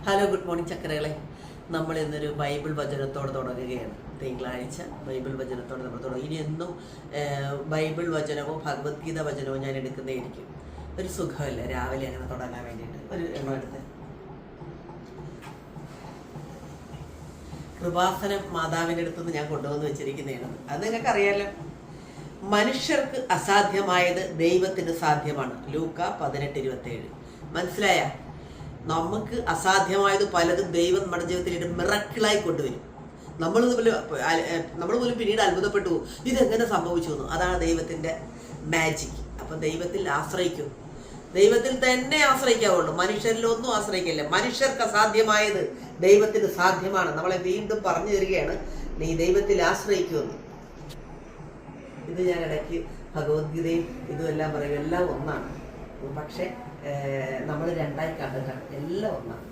Hello, good morning ചക്കരകളെ. നമ്മൾ ഇന്നൊരു Bible വചനത്തോടെ തുടങ്ങുകയാണ്. തിങ്കളാഴ്ച ബൈബിൾ വചനത്തോടെ നമ്മൾ തുടങ്ങും. ഇനി എന്നും ബൈബിൾ വചനമോ ഭഗവത്ഗീത വചനമോ ഞാൻ എടുക്കുന്നതായിരിക്കും. ഒരു സുഖമല്ല രാവിലെ അങ്ങനെ തുടങ്ങാൻ വേണ്ടിയിട്ട്. ഒരു എടുത്ത് കൃപാസനം മാതാവിൻ്റെ അടുത്തുനിന്ന് ഞാൻ കൊണ്ടുവന്ന് വെച്ചിരിക്കുന്നതാണ്. അത് നിങ്ങൾക്കറിയാലോ. മനുഷ്യർക്ക് അസാധ്യമായത് ദൈവത്തിന് സാധ്യമാണ്. ലൂക്ക 18:27. മനസ്സിലായ? നമുക്ക് അസാധ്യമായത് പലതും ദൈവം നമ്മുടെ ജീവിതത്തിൽ മിറക്കിളായി കൊണ്ടുവരും. നമ്മൾ പോലും പിന്നീട് അത്ഭുതപ്പെട്ടു പോകും, ഇതെങ്ങനെ സംഭവിച്ചു എന്ന്. അതാണ് ദൈവത്തിൻ്റെ മാജിക്. അപ്പം ദൈവത്തിൽ ആശ്രയിക്കും. ദൈവത്തിൽ തന്നെ ആശ്രയിക്കാവുള്ളൂ. മനുഷ്യരിലൊന്നും ആശ്രയിക്കില്ല. മനുഷ്യർക്ക് അസാധ്യമായത് ദൈവത്തിന് സാധ്യമാണ്. നമ്മളെ വീണ്ടും പറഞ്ഞു തരികയാണ്, നീ ദൈവത്തിൽ ആശ്രയിക്കുമെന്ന്. ഇത് ഞാൻ ഇടയ്ക്ക് ഭഗവത്ഗീതയും ഇതുമെല്ലാം പറയും. എല്ലാം ഒന്നാണ്, പക്ഷെ നമ്മൾ രണ്ടായി കണ്ടിട്ടാണ്. എല്ലാം ഒന്നാണ്.